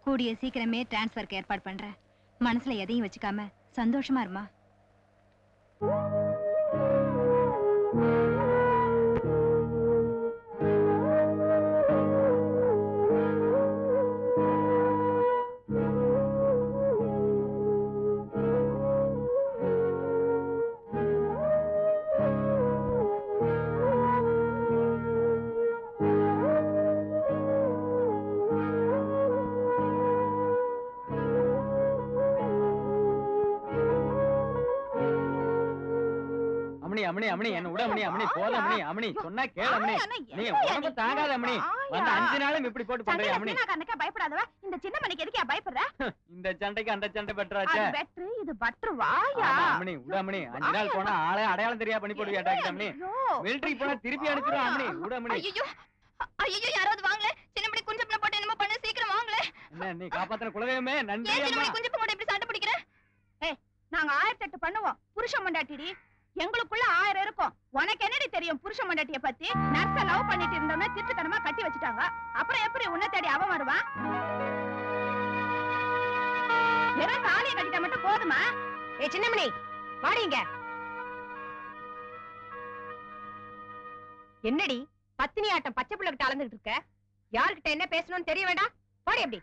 கூடிய சீக்கிரமே டிரான்ஸ்ஃபருக்கு ஏற்பாடு பண்றேன். மனசுல எதையும் வச்சுக்காம சந்தோஷமா இருமா. அம்மணி அம்மணி என்ன விட அம்மணி அம்மணி போல அம்மணி அம்மணி சொன்னா கேளு அம்மணி நீ உடம்பு தாங்காத அம்மணி வந்து 5 நாளும் இப்படி போட்டு பண்றியா அம்மணி கண்ணக்க பயப்படாதவ இந்த சின்ன மணிக்கு எதுக்கு பயப்படுற இந்த சண்டைக்கு அந்த சண்டை பெட்டராச்சே அது பெட்டர் இது பட்டர் வாயா அம்மணி விட அம்மணி 5 நாள் போனா ஆளே அடையாளம் தெரியா பண்ணி போடுவியா டாக்டர் அம்மணி மிலிட்டரி போனா திருப்பி அனுப்பிடுவா அம்மணி விட அம்மணி ஐயோ யாராவது வாங்களே சின்ன மணி குஞ்சப்பன போட்டு என்னமோ பண்ணு சீக்கிரம் வாங்களே என்ன நீ காப்பாத்துற குலதெய்வமே நன்றி அம்மா சின்ன மணி குஞ்சப்பன போட்டு இப்படி சண்டை பிடிக்கிற ஏய் நாங்க 1008 பண்ணுவோம் புருஷன் மண்டாட்டிடி எங்களுக்குள்ள 1000 இருக்கும் உனக்கு என்னடி தெரியும் புருஷன் மண்டாட்டிய பத்தி நர்ஸ லவ் பண்ணிட்டு இருந்தோமே திட்டுத்தனமா கட்டி வச்சுட்டாங்க அப்புறம் எப்படி உன்னை தேடி அவன் வருவான் வெறும் தாலியை கட்டிட்டா மட்டும் போதுமா ஏ சின்னமணி வாடிங்க என்னடி பத்தினி ஆட்டம் பச்சை பிள்ளைகிட்ட அளந்துட்டு இருக்க யார்கிட்ட என்ன பேசணும்னு தெரிய வேண்டாம் பாடி எப்படி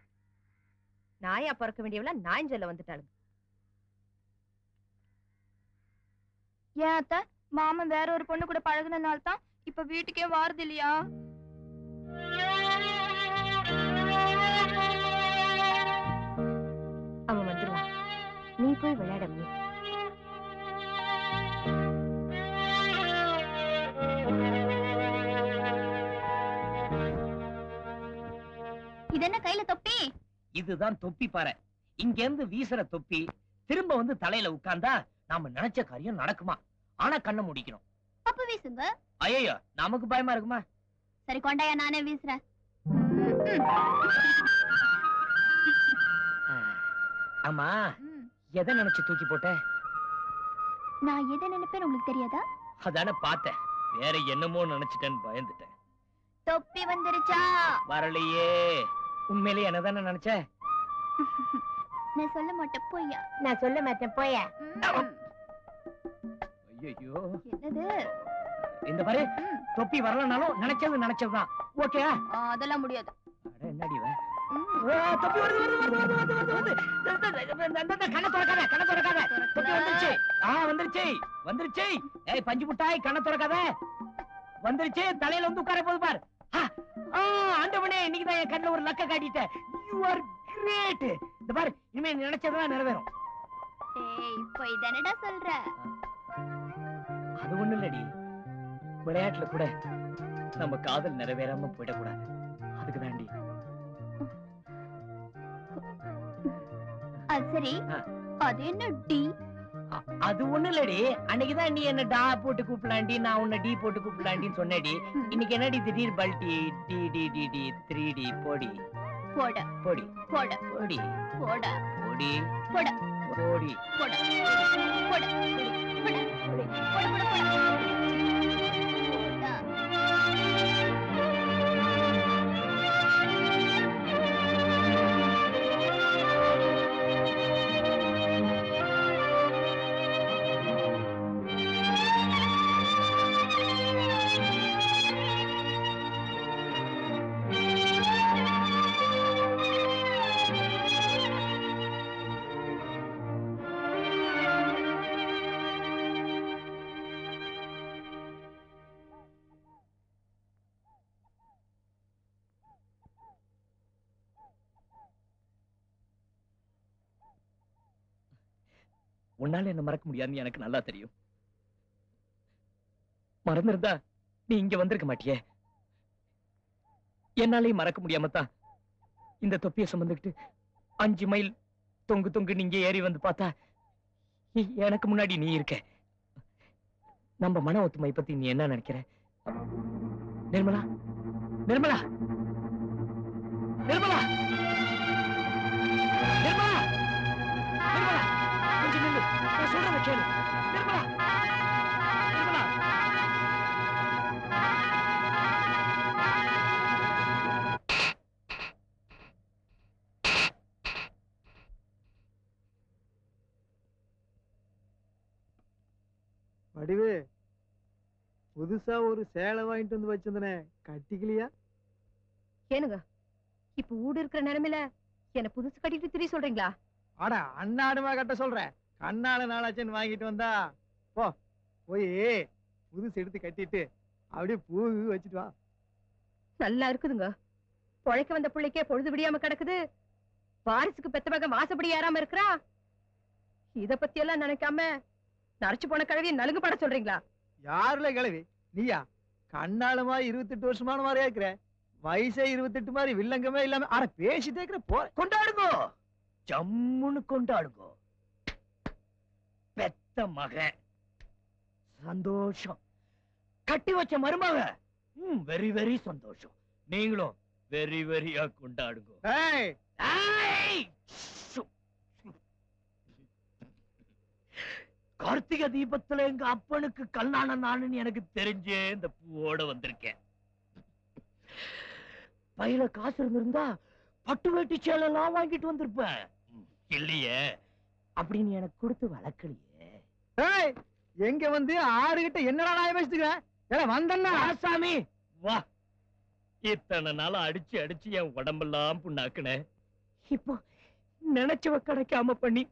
நாயா பிறக்க வேண்டியவள நாயஞ்சொல்ல வந்துட்டாளுங்க ஏன் அத்த மாமன் வேற ஒரு பொண்ணு கூட பழகுனனால தான் இப்ப வீட்டுக்கே வாரது இல்லையா? அவன் வந்துருவான் நீ போய் விளையாட இது என்ன கையில தொப்பி? இதுதான் தொப்பி பாறை. இங்க இருந்து வீசுற தொப்பி திரும்ப வந்து தலையில உட்கார்ந்தா நாம நினைச்ச காரியம் நடக்குமா? ஆனா கண்ணை முடிக்கணும். அப்ப வீசுங்க. ஐயோ நமக்கு பயமா இருக்குமா? சரி கொண்டாயா நானே வீசுறேன். ஆமா எதை நினைச்சு தூக்கி போட்ட? நான் எதை நினைப்பேன் உங்களுக்கு தெரியாதா? அதான பார்த்தேன். வேற என்னமோ நினைச்சிட்டேன்னு பயந்துட்டேன். தொப்பி வந்துருச்சா? வரலையே. உண்மையிலேயே என்னதானே நினைச்ச? நான் சொல்ல மாட்டேன் போய்யா. நான் சொல்ல மாட்டேன் போய. ஐயோ என்னது? இந்த பாரு தொப்பி வரலனாலும் நினைச்சதுதான். ஓகே அதெல்லாம் முடியாது. அட என்னடி இவ? தொப்பி வருது. கண்ணை திறக்காத. தொப்பி வந்துருச்சு. வந்துருச்சு. ஏய் பஞ்சு முட்டாய் கண்ணை திறக்காத. வந்துருச்சு. தலையில வந்து உட்கார போது பார். ஆண்டவனே இன்னைக்குதான் என் கண்ணுல ஒரு லக்க காட்டிட்ட. You are great. இந்த பாரு இனிமே நினைச்சதெல்லாம் நிறைவேறும். ஏய் இப்போ இதனடா சொல்ற? அது ஒண்ணு இல்லடி. விளையாட்டுல கூட நம்ம காதல் நிறைவேறாம போயிடக்கூடாது. அதுக்கு தாண்டி. அது சரி. அது என்ன டி? அது ஒண்ணு இல்லடி. அன்னைக்குதான் நீ என்ன டா போட்டு கூப்பிடலாண்டி, நான் உன்னை டி போட்டு கூப்பிடலாண்டின்னு சொன்னேடி. இன்னைக்கு என்னடி திடீர் பல்டி டி டி டி டி 3D போடி போட போடி போட போடி போட போடி போட போடி போட போட போட போட உன்னால என்ன மறக்க முடியாதுன்னு எனக்கு நல்லா தெரியும். மறந்திருந்தா நீ இங்க வந்திருக்க மாட்டியே. என்னாலையும் மறக்க முடியாமத்தான் இந்த தொப்பியை சுமந்துக்கிட்டு 5 மைல் தொங்கு நீங்க ஏறி வந்து பார்த்தா எனக்கு முன்னாடி நீ இருக்க. நம்ம மன ஒத்துமை பத்தி நீ என்ன நினைக்கிற? நிர்மலா நிர்மலா நிர்மலா நிர்மலா நிர்மலா கொஞ்சம் நில்லு. நான் சொல்றத கேளு. நிர்மலா நிர்மலா வடிவு புதுசா ஒரு சேலை வாங்கிட்டு வந்து வச்சிருந்தனே கட்டிக்கலையா? ஏனுங்க இப்ப ஊடு இருக்கிற நிலைமையில என்ன புதுசு கட்டிட்டு திரி சொல்றீங்களா? ஆடா அண்ணாடுமா கட்ட சொல்றேன். கண்ணால நாளாச்சுன்னு வாங்கிட்டு வந்தா போ போய் புதுசு எடுத்து கட்டிட்டு அப்படியே பூ வச்சுட்டு வா. நல்லா இருக்குதுங்க. பொழைக்க வந்த பிள்ளைக்கே பொழுது விடியாம கிடக்குது. வாரிசுக்கு பெத்த மகன் வாசப்படி ஏறாம இருக்கிறா. இத பத்தி எல்லாம் நினைக்காம நரைச்சு போன கழுவிய நலுங்கு பட சொல்றீங்களா? யாருல கிளவி நீயா? கண்ணாலமா 28 வருஷமான மாதிரியா இருக்கிற. வயசே 28 மாதிரி வில்லங்கமே இல்லாம ஆனா பேசிட்டே இருக்கிற. போ கொண்டாடுங்கோ, ஜம்முன்னு கொண்டாடுங்கோ. பெத்த மகன் சந்தோஷம், கட்டி வச்ச மருமக வெரி வெரி சந்தோஷம். நீங்களும் வெரி வெரியா கொண்டாடுங்கோ. ஏய் ஏய்! சு. கார்த்திகை தீபத்துல எங்க அப்பனுக்கு கல்யாணம் நானுன்னு எனக்கு தெரிஞ்சே இந்த பூவோட வந்திருக்கேன். பையில காசு இருந்திருந்தா பட்டு வேட்டி சேலெல்லாம் வாங்கிட்டு வந்திருப்பேன். இல்லையே, அப்படின்னு எனக்கு கொடுத்து வளர்க்கலையே. ஏய் எங்க வந்து ஆறுகிட்ட என்னடா நாய பேசிட்டுக்கிற? ஏடா வந்தன்னா ஆசாமி வா. இத்தனை நாளா அடிச்சு அடிச்சு என் உடம்பெல்லாம் புண்ணாக்குன. இப்போ நினைச்சவ கிடைக்காம பண்ணி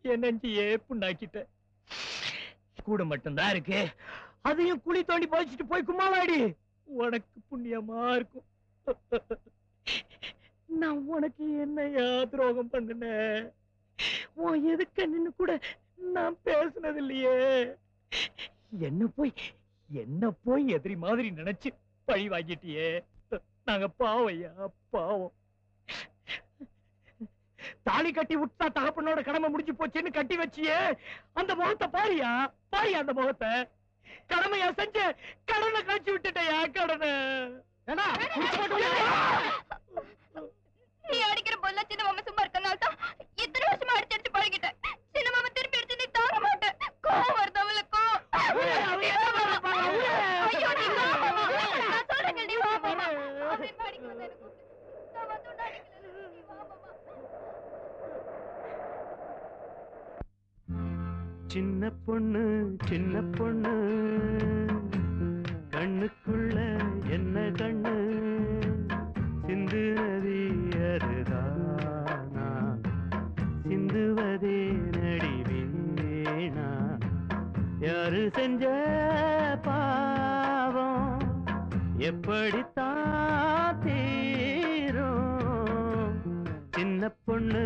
என் நெஞ்சியே புண்ணாக்கிட்ட. கூட மட்டும்தான் இருக்கு, அதையும் குழி தோண்டி போச்சுட்டு போய் கும்மாவாடி. உனக்கு புண்ணியமா இருக்கும். நான் உனக்கு என்னையா துரோகம் பண்ணுனேன்? உன் எதுக்கு நின்னு கூட நான் பேசுனது இல்லையே. என்ன போய் எதிரி மாதிரி நினைச்சு பழி வாங்கிட்டியே. நாங்க பாவையா பாவம். தாலி கட்டி விட்டா தகப்பனோட கடமை முடிஞ்சு போச்சுன்னு கட்டி வச்சியே. அந்த முகத்தை பாரியா, பாரியா அந்த முகத்தை. கடமையா செஞ்ச கடனை கழிச்சு விட்டுட்டயா கடனை. ஏடா நீ அடிக்கிற போல சின்ன மாமா சும்மா இருக்கனால தான் இத்தனை வருஷமா அடிச்சு அடிச்சு பழகிட்டேன். சின்ன மாமா திருப்பி அடிச்சு நீ தாங்க மாட்டேன். கோவம் வருது அவளுக்கு. ஐயோ நீ வா மாமா. நான் சொல்றேன் நீ வா மாமா. அவன் அடிக்க வந்து எனக்கு நான் வந்து உன்னை அடிக்கல. நீ வா மாமா. சின்ன பொண்ணு கண்ணுக்குள்ள என்ன கண்ணு சிந்து நதி அதுதானா சிந்துவதே நடிவேனா யாரு செஞ்ச பாவம் எப்படித்தான் தீரும் சின்ன பொண்ணு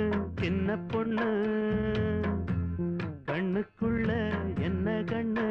கண்ணுக்குள்ள என்ன கண்ணு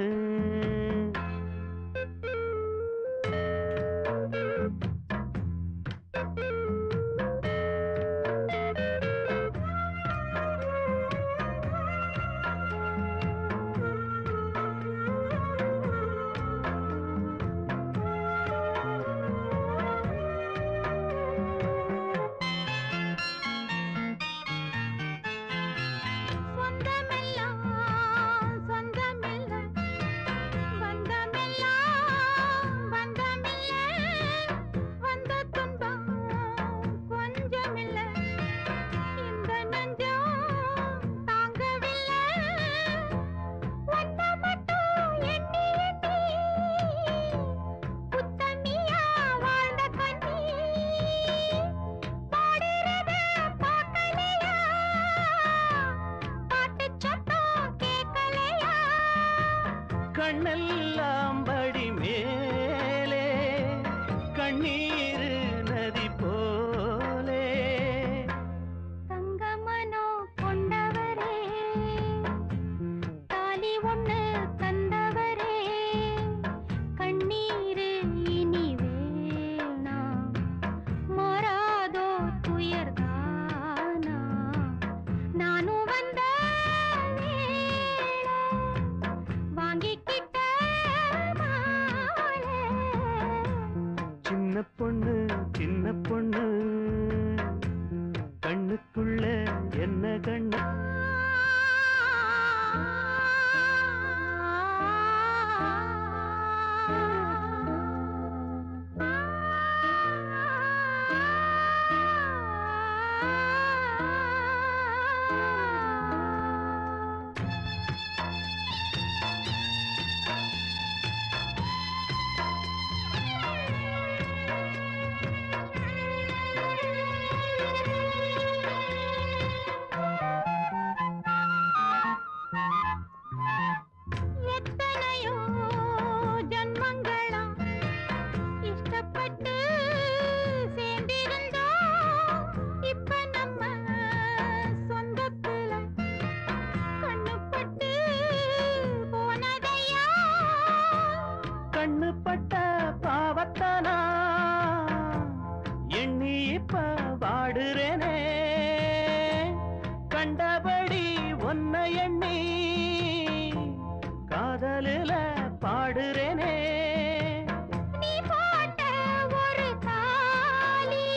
கண்ணெல்லாம் படி மேலே கண்ணீர் நதி போலே தங்கமனோ கொண்டவரே தாலி ஒண்ணு தந்தவரே கண்ணீரு இனி வேணாம் மாறாதோ துயர்தானா நானும் வந்த வாங்கிக்கிட்ட மாலை சின்ன பொண்ணு கண்ணுக்குள்ள என்ன கண்ணு எண்ணி காதலில பாடுறேனே நீ போட்ட ஒரு தாலி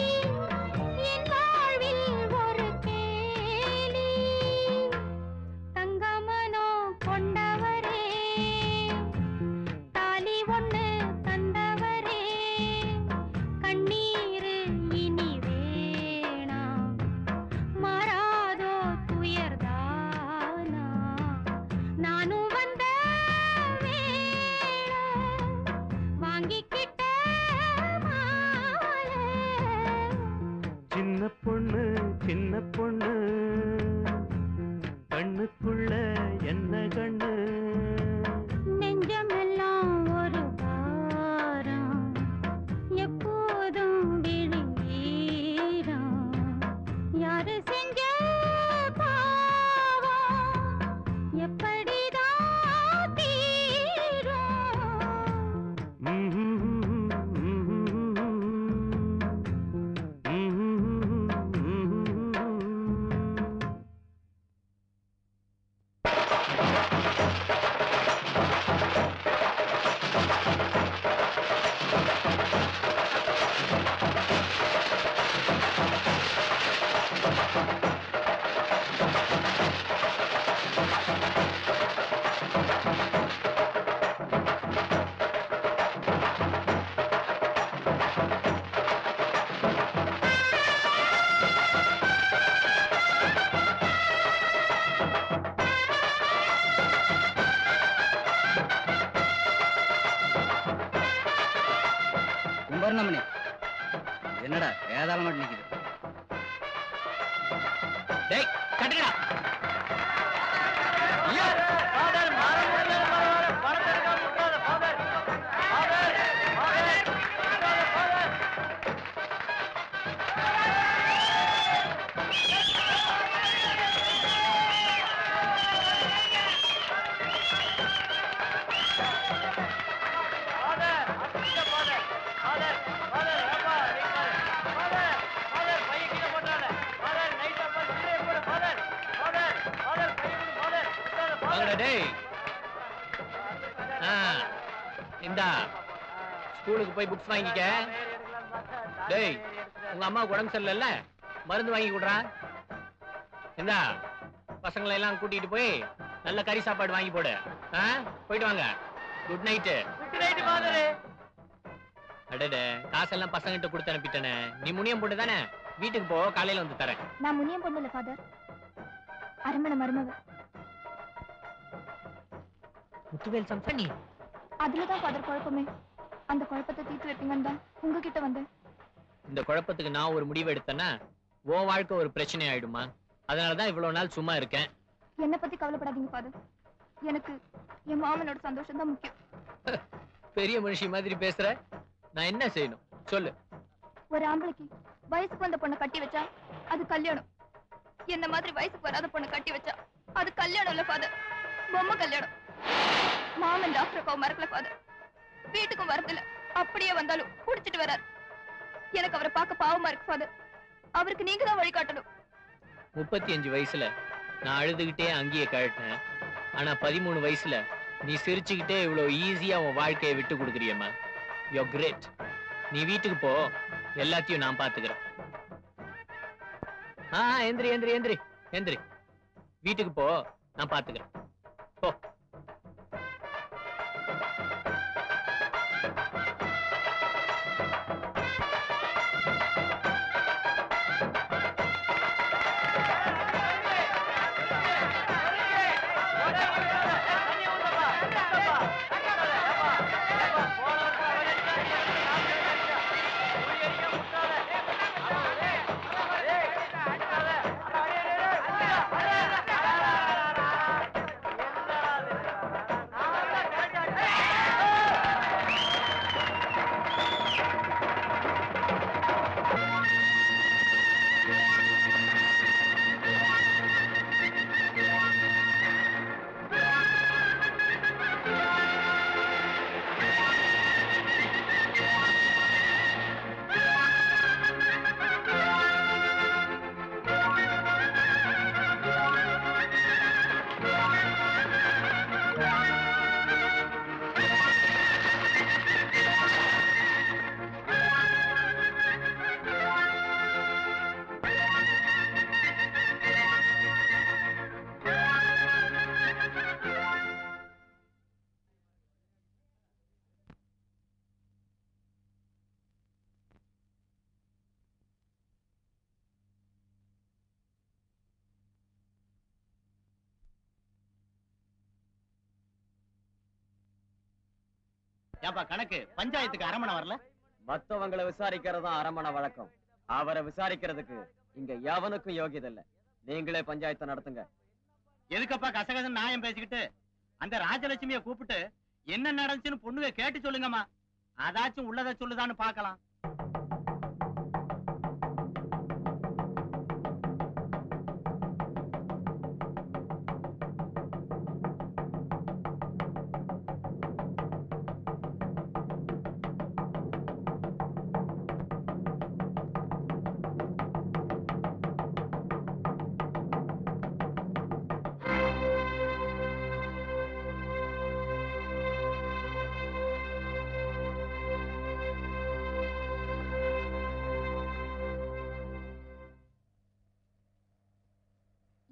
என் வாழ்வில் ஒரு கேலி தங்கமனோ கொண்டவரே தாலி ஒண்ணு தந்தவரே கண்ணீர் இனி வேணாம் மாறாதோ துயர்தானா நானும் வந்த வேளை வாங்கிக்கிட்ட மாலை சின்ன பொண்ணு கண்ணுக்குள்ள என்ன கண்ணு நெஞ்சமெல்லாம் ஒரு வாரம் எப்போதும் விழிநீரம் யாரு செஞ்ச பாவம் எப்படிதான் தீரும் கும்பர்ணமணி என்னடா வேதாளம் மட்டும் நிக்குது டேய் கட்டுடா டேய் இந்தா ஸ்கூலுக்கு போய் புக்ஸ் வாங்கிக்க டேய் உங்க அம்மாவுக்கு உடம்பு சரியில்லைல்ல மருந்து வாங்கி கொடுறா இந்தா பசங்களை எல்லாம் கூட்டிட்டு போய் நல்ல கறி சாப்பாடு வாங்கி போடு போயிட்டு வாங்க குட் நைட்டு அடடே காசெல்லாம் பசங்கிட்ட கொடுத்து அனுப்பிட்டேனே நீ முனியம் பொண்ணு தானே வீட்டுக்கு போ காலையில வந்து தரேன் நான் முனியம் பொண்ணு இல்ல ஃபாதர் அரண்மனை மருமக முத்துவேல் சம்சனி அதுலதான் ஃபாதர் குழப்பமே அந்த குழப்பத்தை தீர்த்து வைப்பீங்கன்னு தான் உங்ககிட்ட வந்தேன் இந்த குழப்பத்துக்கு நான் ஒரு முடிவு எடுத்தேன்னா உன் வாழ்க்கை ஒரு பிரச்சனை ஆயிடுமா அதனாலதான் இவ்வளவு நாள் சும்மா இருக்கேன் என்னை பத்தி கவலைப்படாதீங்க ஃபாதர் எனக்கு என் மாமனோட சந்தோஷம் தான் முக்கியம் பெரிய மனுஷி மாதிரி பேசுற நான் என்ன செய்யணும் சொல்லு ஒரு ஆம்பளைக்கு வயசுக்கு வந்த பொண்ணை கட்டி வச்சா அது கல்யாணம் என்ன மாதிரி வயசுக்கு வராத பொண்ணை கட்டி வச்சா அது கல்யாணம் இல்ல ஃபாதர் பொம்மை கல்யாணம் மாமன் டாக்டர் அக்காவை மறக்கல ஃபாதர் வீட்டுக்கும் வரதில்ல அப்படியே வந்தாலும் குடிச்சிட்டு வரார் எனக்கு அவரை பார்க்க பாவமா இருக்கு ஃபாதர் அவருக்கு நீங்க தான் வழிகாட்டணும் 35 வயசுல நான் அழுதுகிட்டே அங்கேயே கழட்டினேன் ஆனா 13 வயசுல நீ சிரிச்சுக்கிட்டே இவ்வளவு ஈஸியா உன் வாழ்க்கையை விட்டு கொடுக்குறியம்மா யூ கிரேட் நீ வீட்டுக்கு போ எல்லாத்தையும் நான் பாத்துக்கிறேன் எந்திரி எந்திரி எந்திரி எந்திரி வீட்டுக்கு போ நான் பாத்துக்கிறேன் போ ஏப்பா கணக்கு பஞ்சாயத்துக்கு அரமணை வரல? மத்தவங்களை விசாரிக்கிறதுதான் அரமணை வழக்கம். அவரை விசாரிக்கிறதுக்கு இங்க எவனுக்கும் யோகியது இல்ல. நீங்களே பஞ்சாயத்தை நடத்துங்க. எதுக்கப்பா கசகசன்னு நியாயம் பேசிக்கிட்டு? அந்த ராஜலட்சுமிய கூப்பிட்டு என்ன நடந்துச்சுன்னு பொண்ணுங்க கேட்டு சொல்லுங்கம்மா. அதாச்சும் உள்ளத சொல்லுதான்னு பாக்கலாம்.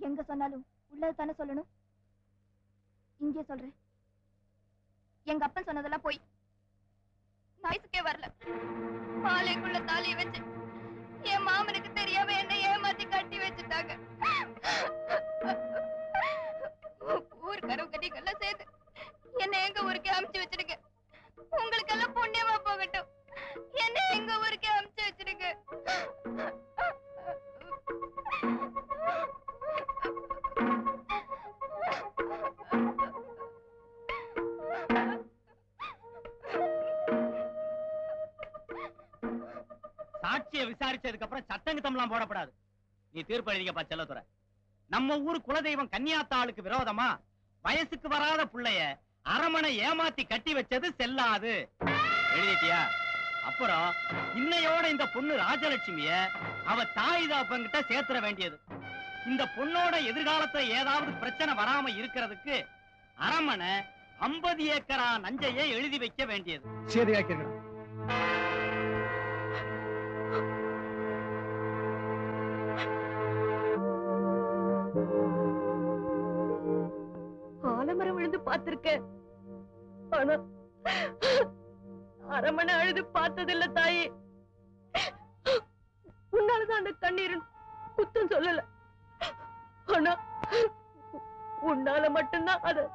எங்க சொன்னாலும் உள்ளது தானே சொல்லணும். இங்கே சொல்றேன், எங்க அப்பன் சொன்னதெல்லாம் போய் வயசுக்கே வரல. மாலைக்குள்ள தாலியை வச்சு என் மாமனுக்கு தெரியாம என்ன ஏமாத்தி கட்டி வச்சுட்டாங்க. ஊருக்காரவு கட்டிக்கெல்லாம் சேர்த்து என்ன எங்க ஊருக்கே அமுச்சு வச்சிருக்க. உங்களுக்கு எல்லாம் புண்ணியமா போகட்டும். என்ன எங்க ஊருக்கே அமுச்சு வச்சிருக்க. சாட்சியை விசாரிச்சதுக்கு அப்புறம் சட்டங்கிட்டம்லாம் போடப்படாது. நீ தீர்ப்பு எழுதிக்கப்பா செல்லத்துறை. நம்ம ஊர் குலதெய்வம் கன்னியாத்தாளுக்கு விரோதமா வயசுக்கு வராத புள்ளைய அரமனை ஏமாத்தி கட்டி வச்சது செல்லாது. எழுதிட்டியா? அப்புறம் இன்னையோட இந்த பொண்ணு ராஜலட்சுமிய அவ தாய் தாப்பங்கிட்ட சேர்த்துற வேண்டியது. இந்த பொண்ணோட எதிர்காலத்துல ஏதாவது பிரச்சனை வராம இருக்கிறதுக்கு அரமனை 50 ஏக்கரா நஞ்சையே எழுதி வைக்க வேண்டியது. சரியா கேட்கணும். ஆலமரம் விழுந்து பார்த்திருக்கேன், ஆனா அரமனை அழுது பார்த்ததில்ல தாயே. உன்னாலதான் அந்த கண்ணீர் குத்தம் சொல்லல, ஆனா உன்னால மட்டும்தான் அத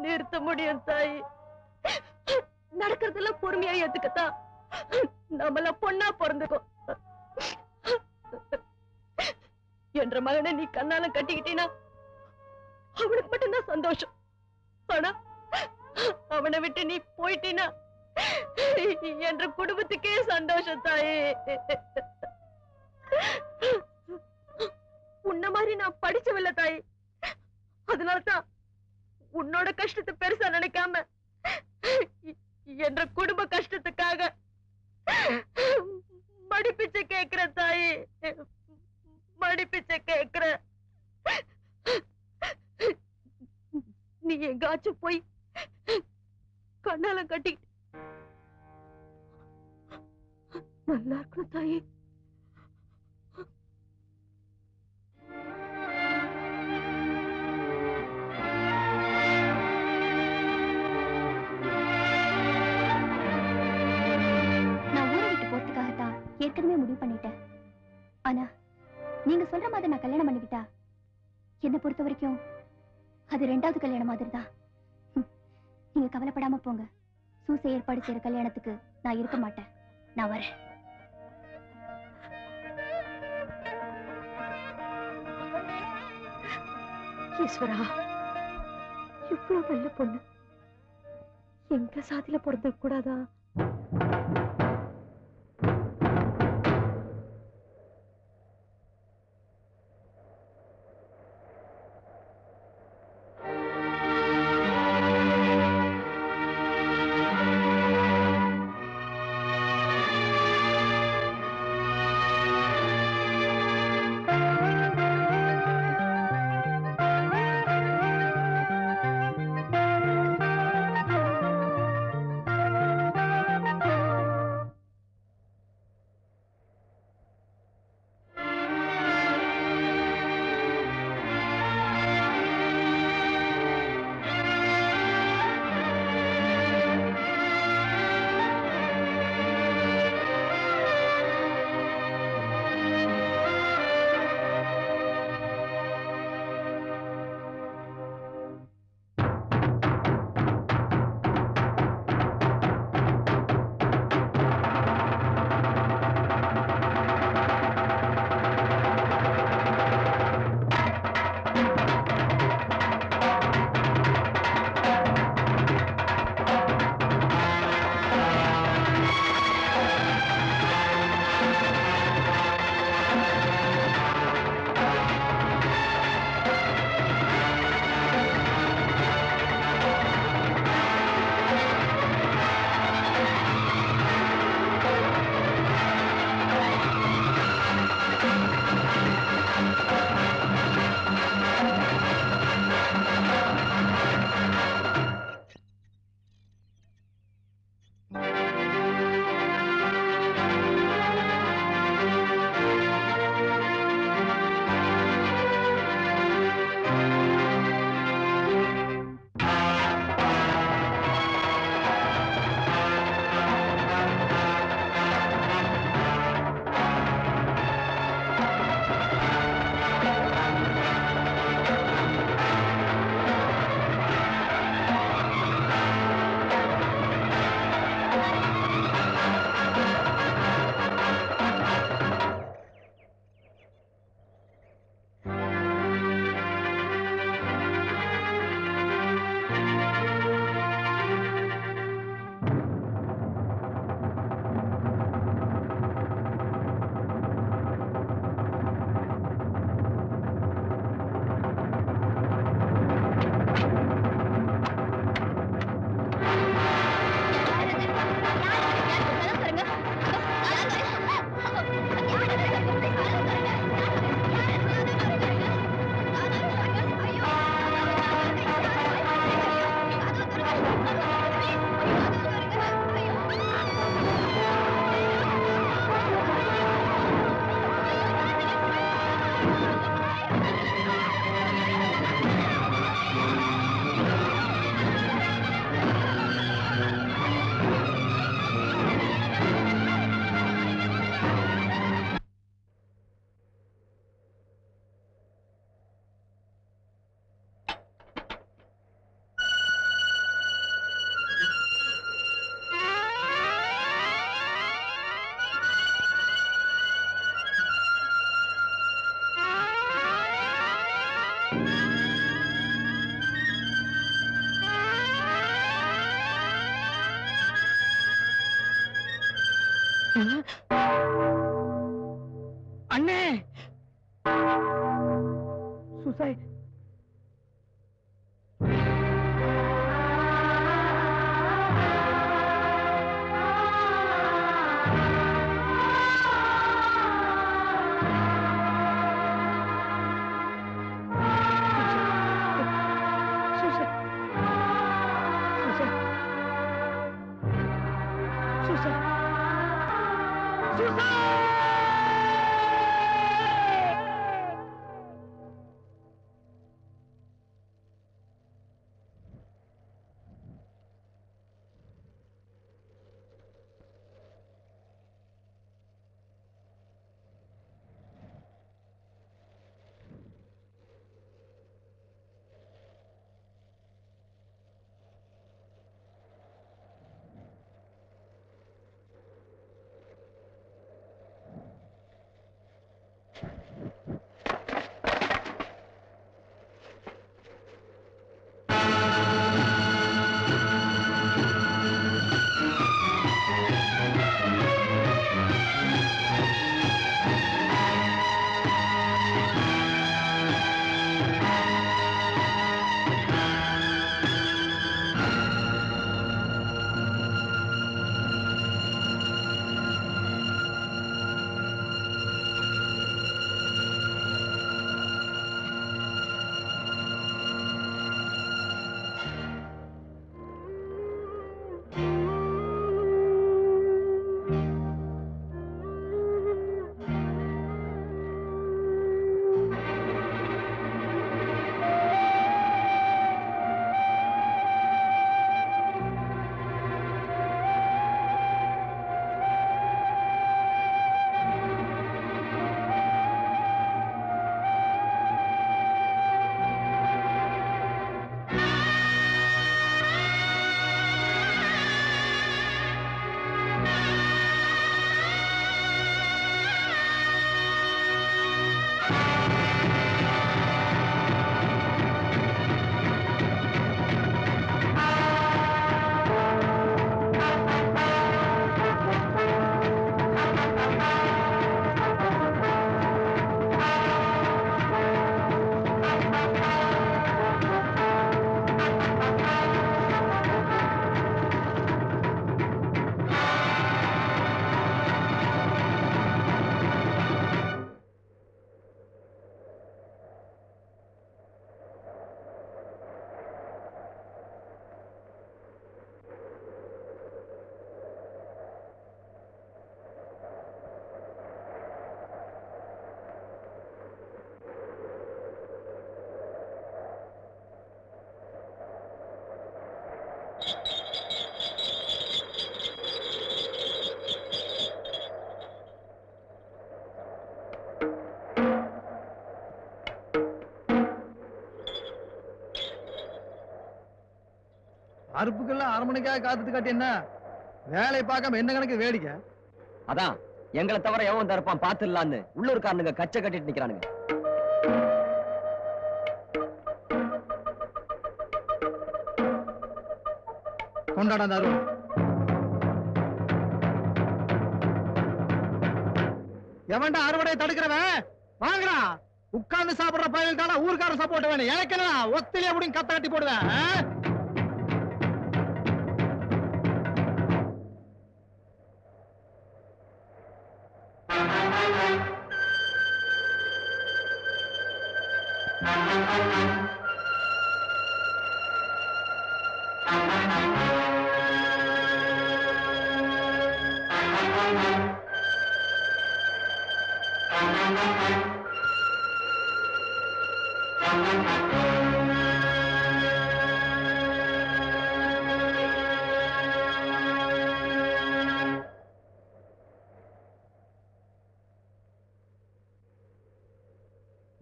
நிறுத்த முடியும் தாயே. நடக்கிறதெல்லாம் பொறுமையா ஏத்துக்கத்தான் நம்மள பொண்ணா பிறந்துக்கும். என்ற மகனை நீ கண்ணால கட்டிக்கிட்டீனா அவனுக்கு மட்டும்தான் சந்தோஷம். ஆனா அவனை விட்டு நீ போயிட்டீனா என்ற குடும்பத்துக்கே சந்தோஷம் தாயே. உன்ன மாதிரி நான் படிச்சவில்லை தாயே. அதனால்தான் உன்னோட கஷ்டத்தை பெருசா நினைக்காம என்ற குடும்ப கஷ்டத்துக்காக மடிப்பிச்சை கேக்குற தாயே, மடிப்பிச்சை கேக்குற. நீ எங்காச்சும் போய் கண்ணால கட்டிக்கிட்டு நல்லா இருக்கணும் தாயே. நான் ஊரை விட்டு போறதுக்காகத்தான் ஏற்கனவே முடிவு பண்ணிட்டேன். ஆனா நீங்க சொல்ற மாதிரி நான் கல்யாணம் பண்ணிக்கிட்டா என்னை பொறுத்த வரைக்கும் அது 2வது கல்யாணம் மாதிரி தான். நீங்க கவலைப்படாம போங்க. சூசை ஏற்பாடு செய்யற கல்யாணத்துக்கு நான் இருக்க மாட்டேன். நான் வரேன். ஈஸ்வரா, இவ்வளவு நல்ல பொண்ணு எங்க சாதியில பிறந்திருக்க கூடாதா? அண்ணே சூசைட். அறுப்புக்கெல்லாம் 1/2 மணிக்காக காத்துட்டு காட்டி என்ன வேலையை பார்க்காம என்ன கணக்கு வேடிக்கை? அதான் எங்களை தவிர எவன் தரப்பான் பாத்துடலான்னு உள்ளூர்காரனுங்க கச்சை கட்டிட்டு நிக்கிறானுங்க. கொண்டாடா தாரு. எவன்டா அறுவடையை தடுக்கிறவன்? வாங்கடா. உட்கார்ந்து சாப்பிடுற பயலுக்கான ஊர்க்காரன் சப்போர்ட் வேணும். எனக்கு என்ன ஒத்திலே அப்படின்னு கத்த கட்டி போடுவேன்.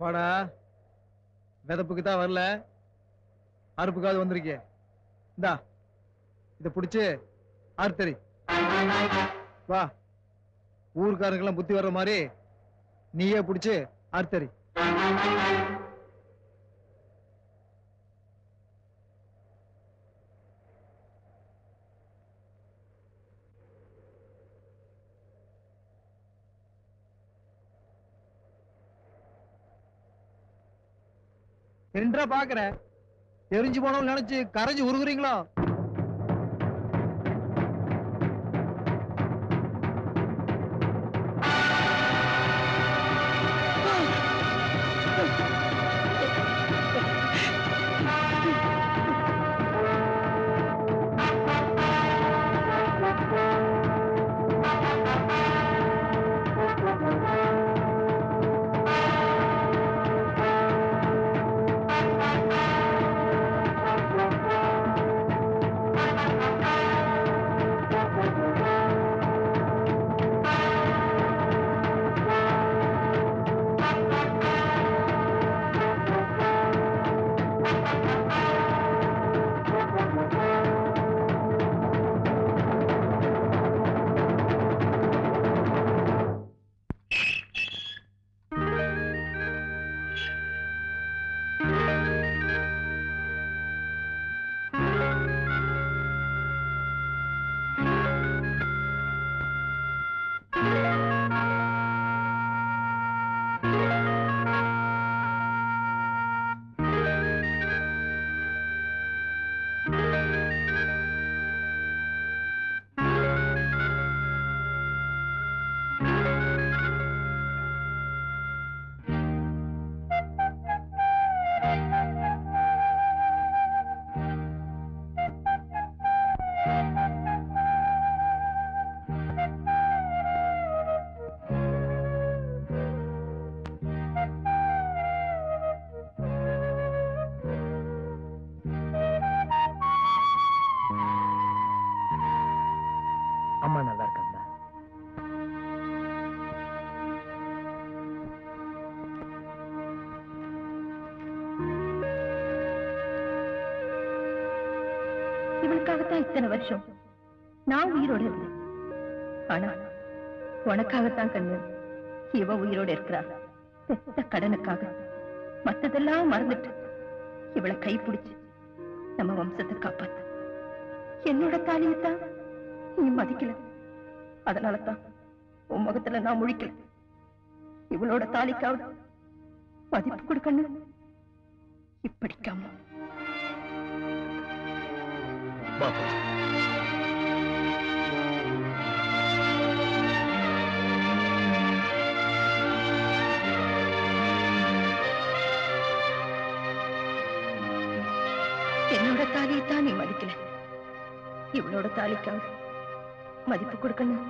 வாடா, விதப்புக்கு தான் வரல, அறுப்புக்காவது வந்திருக்கே. இந்தா இத புடிச்சு ஆர்த்தரி. வா, ஊர்க்காரங்கெல்லாம் புத்தி வர்ற மாதிரி நீயே புடிச்சு ஆர்த்தரி. என்னடா பாக்குற? தெரிஞ்சு போனோம் நினைச்சு கரைஞ்சு உருகுறீங்களோ? அம்மா நல்லா இருக்காங்களா? இவளுக்காகத்தான் இத்தனை வருஷம் நான் உயிரோட இருந்தேன். ஆனா உனக்காகத்தான் கண்ணு இவ உயிரோட இருக்கிறா. பெத்த கடனுக்காக மத்ததெல்லாம் மறந்துட்டு இவளை கைப்பிடிச்சு நம்ம வம்சத்தை காப்பாத்த என்னோட தாலியத்தான் நீ மதிக்கல. அதனாலதான் உன் முகத்துல நான் முழிக்கல. இவளோட தாலிக்காவது மதிப்பு கொடுக்கணும். இப்படிக்காம என்னோட தாலியைத்தான் நீ மதிக்கல. இவளோட தாலிக்காவது மதிப்பு கொடுக்கணும்.